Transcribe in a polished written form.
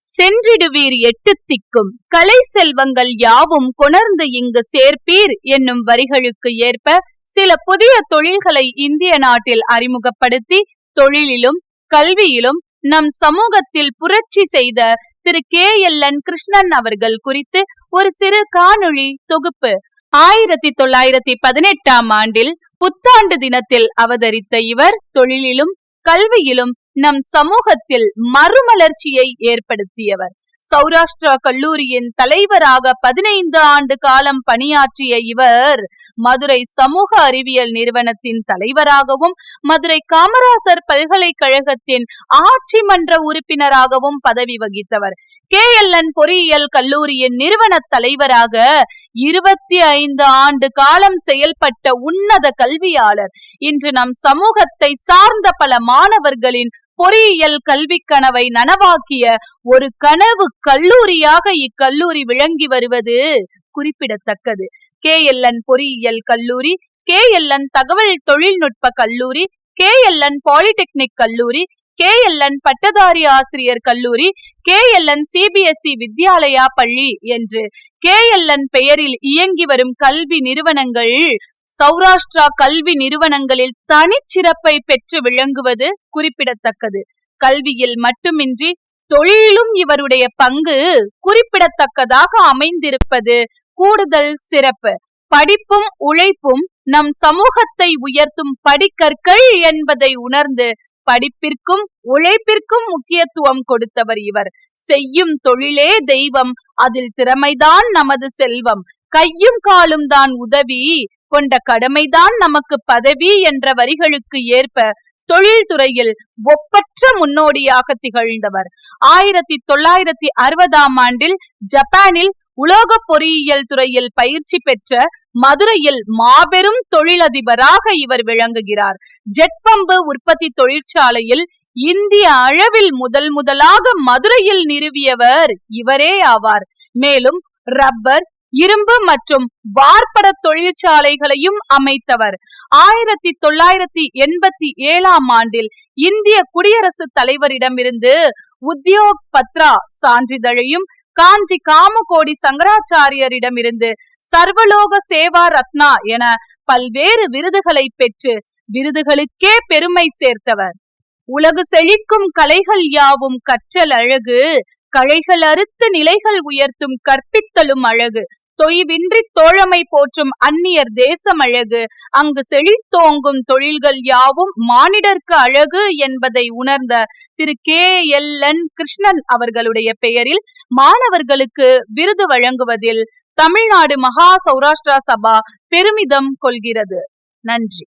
சென்றிடுவீர் எட்டு திக்கும் கலை செல்வங்கள் யாவும் கொணர்ந்து இங்கு சேர்ப்பீர் என்னும் வரிகளுக்கு ஏற்ப சில புதிய தொழில்களை இந்திய நாட்டில் அறிமுகப்படுத்தி தொழிலிலும் கல்வியிலும் நம் சமூகத்தில் புரட்சி செய்த திரு KLN கிருஷ்ணன் அவர்கள் குறித்து ஒரு சிறு காணொளி தொகுப்பு. 1918ஆம் ஆண்டில் புத்தாண்டு தினத்தில் அவதரித்த இவர் தொழிலிலும் கல்வியிலும் நம் சமூகத்தில் மறுமலர்ச்சியை ஏற்படுத்தியவர். சௌராஷ்டிரா கல்லூரியின் தலைவராக 15 ஆண்டு காலம் பணியாற்றிய இவர் மதுரை சமூக அறிவியல் நிறுவனத்தின் தலைவராகவும் மதுரை காமராசர் பல்கலைக்கழகத்தின் ஆட்சி மன்ற உறுப்பினராகவும் பதவி வகித்தவர். KLN பொறியியல் கல்லூரியின் நிறுவன தலைவராக 25 ஆண்டு காலம் செயல்பட்ட உன்னத கல்வியாளர். இன்று நம் சமூகத்தை சார்ந்த பல மாணவர்களின் பொறியியல் கல்வி கனவை நனவாக்கிய ஒரு கனவு கல்லூரியாக இக்கல்லூரி விளங்கி வருவது குறிப்பிடத்தக்கது. KLN பொறியியல் கல்லூரி, KLN தகவல் தொழில்நுட்ப கல்லூரி, KLN பாலிடெக்னிக் கல்லூரி, KLN பட்டதாரி ஆசிரியர் கல்லூரி, KLN CBSE வித்யாலயா பள்ளி என்று KLN பெயரில் இயங்கி வரும் கல்வி நிறுவனங்கள் சௌராஷ்டிரா கல்வி நிறுவனங்களில் தனிச்சிறப்பை பெற்று விளங்குவது குறிப்பிடத்தக்கது. கல்வியில் மட்டுமின்றி தொழிலும் இவருடைய பங்கு குறிப்பிடத்தக்கதாக அமைந்திருப்பது கூடுதல் சிறப்பு. படிப்பும் உழைப்பும் நம் சமூகத்தை உயர்த்தும் படிக்கற்கள் என்பதை உணர்ந்து படிப்பிற்கும் உழைப்பிற்கும் முக்கியத்துவம் கொடுத்தவர் இவர். செய்யும் தொழிலே தெய்வம், அதில் திறமைதான் நமது செல்வம், கையும் காலும் தான் உதவி, கொண்ட கடமைதான் நமக்கு பதவி என்ற வரிகளுக்கு ஏற்ப தொழில்துறையில் ஒப்பற்ற முன்னோடியாக திகழ்ந்தவர். 1960ஆம் ஆண்டில் ஜப்பானில் உலோக பொறியியல் துறையில் பயிற்சி பெற்ற மதுரையில் மாபெரும் தொழிலதிபராக இவர் விளங்குகிறார். ஜெட் பம்பு உற்பத்தி தொழிற்சாலையில் இந்திய அளவில் முதலாக மதுரையில் நிறுவியவர் இவரே ஆவார். மேலும் ரப்பர், இரும்பு மற்றும் வார்ப்பட தொழிற்சாலைகளையும் அமைத்தவர். 1987ஆம் ஆண்டில் இந்திய குடியரசுத் தலைவரிடமிருந்து உத்யோக் பத்ரா சான்றிதழையும் காஞ்சி காமகோடி சங்கராச்சாரியரிடமிருந்து சர்வலோக சேவா ரத்னா என பல்வேறு விருதுகளை பெற்று விருதுகளுக்கே பெருமை சேர்த்தவர். உலகு செழிக்கும் கலைகள் யாவும் கற்றல் அழகு, கலைகள் அறுத்து நிலைகள் உயர்த்தும் கற்பித்தலும் அழகு, தொய்வின்றி தோழமை போற்றும் அந்நியர் தேசம் அழகு, அங்கு செழித்தோங்கும் தொழில்கள் யாவும் மானிடர்க்கு அழகு என்பதை உணர்ந்த திரு KLN கிருஷ்ணன் அவர்களுடைய பெயரில் மாணவர்களுக்கு விருது வழங்குவதில் தமிழ்நாடு மகா சௌராஷ்டிரா சபா பெருமிதம் கொள்கிறது. நன்றி.